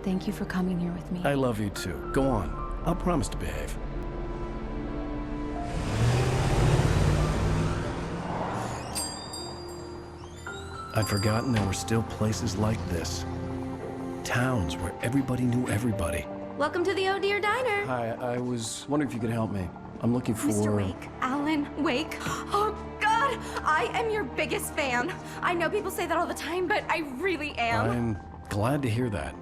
Thank you for coming here with me. I love you too. Go on. I'll promise to behave. I'd forgotten there were still places like this. Towns where everybody knew everybody. Welcome to the Oh Dear Diner. Hi, I was wondering if you could help me. I'm looking for... Mr. Wake. Alan Wake. Oh, God! I am your biggest fan. I know people say that all the time, but I really am. I'm glad to hear that.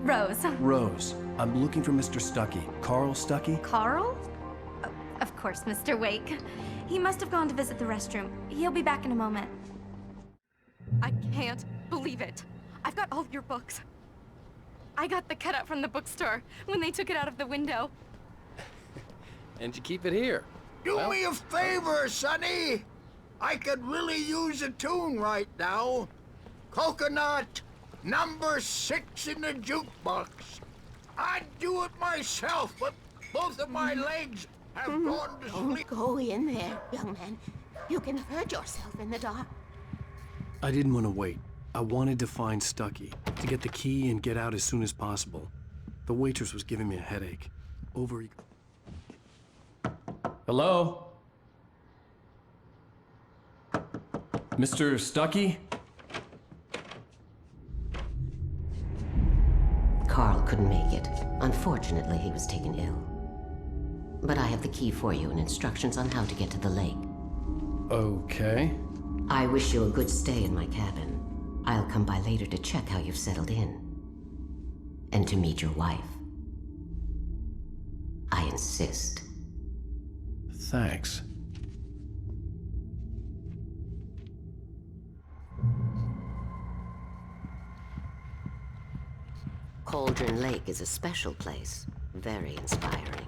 Rose. Rose, I'm looking for Mr. Stuckey. Carl Stuckey? Carl? Of course, Mr. Wake. He must have gone to visit the restroom. He'll be back in a moment. I can't believe it. I've got all of your books. I got the cutout from the bookstore when they took it out of the window. And you keep it here. Do me a favor, Sonny. I could really use a tune right now. Coconut, number 6 in the jukebox. I'd do it myself, but both of my legs have gone to sleep. Don't go in there, young man. You can hurt yourself in the dark. I didn't want to wait. I wanted to find Stuckey, to get the key and get out as soon as possible. The waitress was giving me a headache. Hello? Mr. Stuckey? Carl couldn't make it. Unfortunately, he was taken ill. But I have the key for you and instructions on how to get to the lake. Okay. I wish you a good stay in my cabin. I'll come by later to check how you've settled in. And to meet your wife. I insist. Thanks. Cauldron Lake is a special place. Very inspiring.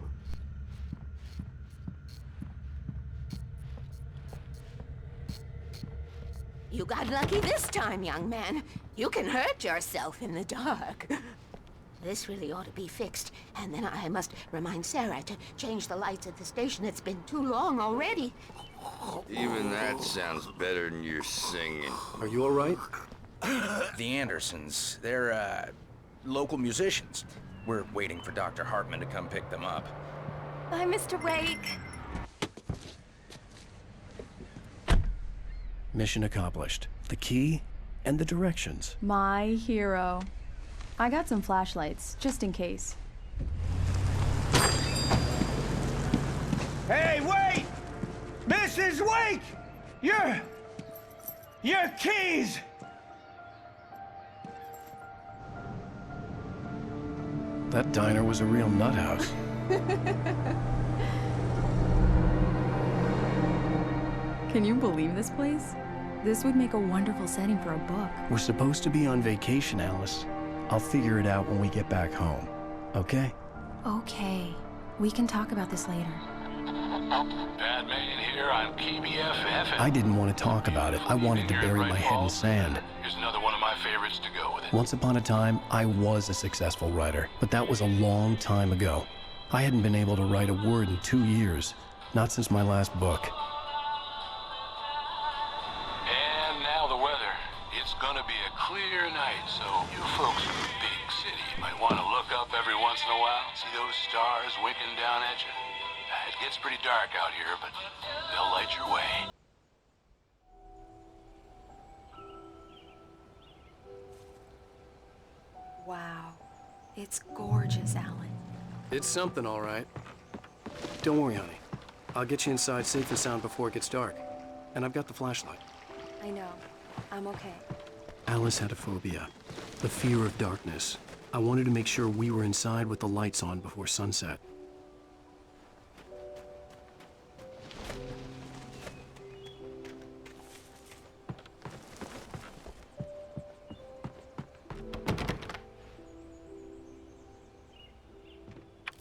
You got lucky this time, young man. You can hurt yourself in the dark. This really ought to be fixed, and then I must remind Sarah to change the lights at the station. It's been too long already. Even that sounds better than your singing. Are you all right? The Andersons, they're, local musicians. We're waiting for Dr. Hartman to come pick them up. Bye, Mr. Wake. Mission accomplished. The key and the directions. My hero. I got some flashlights, just in case. Hey, wait! Mrs. Wake! Your keys! That diner was a real nut house. Can you believe this place? This would make a wonderful setting for a book. We're supposed to be on vacation, Alice. I'll figure it out when we get back home. Okay? Okay. We can talk about this later. Bad man here on KBFF. I didn't want to talk about it. I wanted to bury my head in sand. Here's another one of my favorites to go with it. Once upon a time, I was a successful writer, but that was a long time ago. I hadn't been able to write a word in 2 years, not since my last book. And now the weather. It's gonna be a clear night, so you folks in the big city might want to look up every once in a while, see those stars winking down at you. It gets pretty dark out here, but they'll light your way. Wow. It's gorgeous, Alan. It's something, all right. Don't worry, honey. I'll get you inside safe and sound before it gets dark. And I've got the flashlight. I know. I'm okay. Alice had a phobia, the fear of darkness. I wanted to make sure we were inside with the lights on before sunset.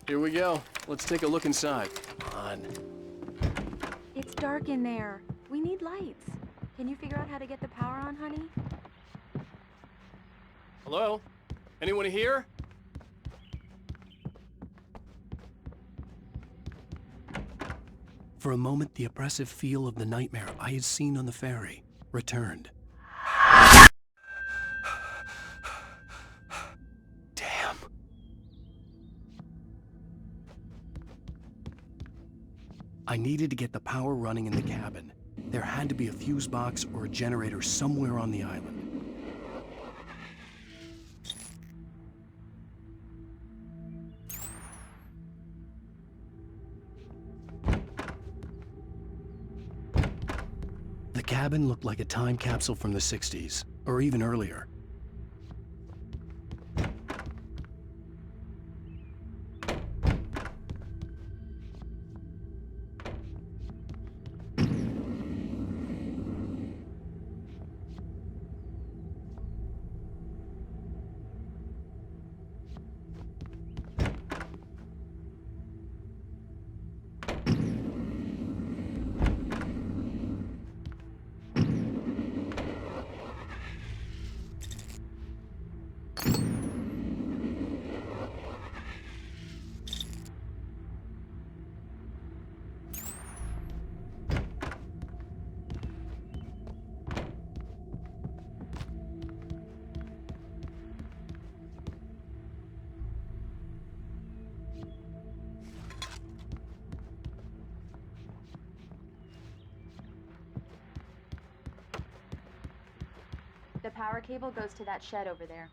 Here we go. Let's take a look inside. Come on. It's dark in there. We need lights. Can you figure out how to get the power on, honey? Hello? Anyone here? For a moment, the oppressive feel of the nightmare I had seen on the ferry returned. Damn. I needed to get the power running in the cabin. There had to be a fuse box or a generator somewhere on the island. The cabin looked like a time capsule from the 60s, or even earlier. The power cable goes to that shed over there.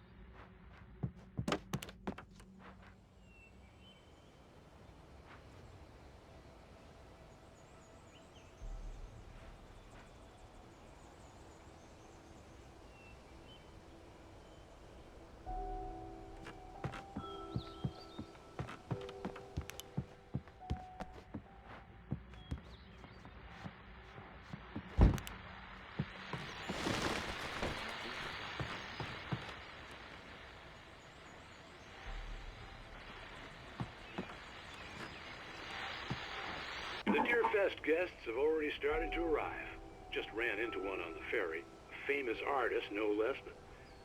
The Deerfest guests have already started to arrive. Just ran into one on the ferry. A famous artist, no less, but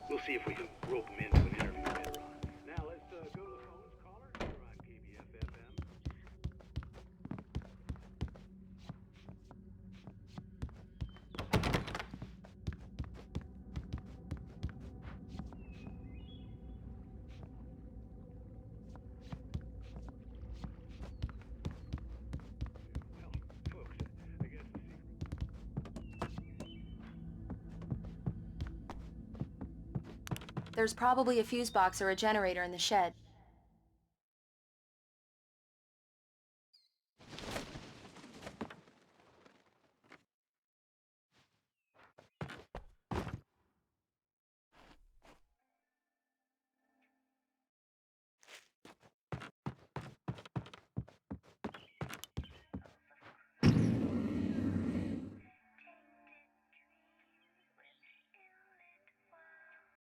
we'll see if we can rope him into an interview later on. Now let's go to the phones. Caller, you're on KBF-FM. There's probably a fuse box or a generator in the shed.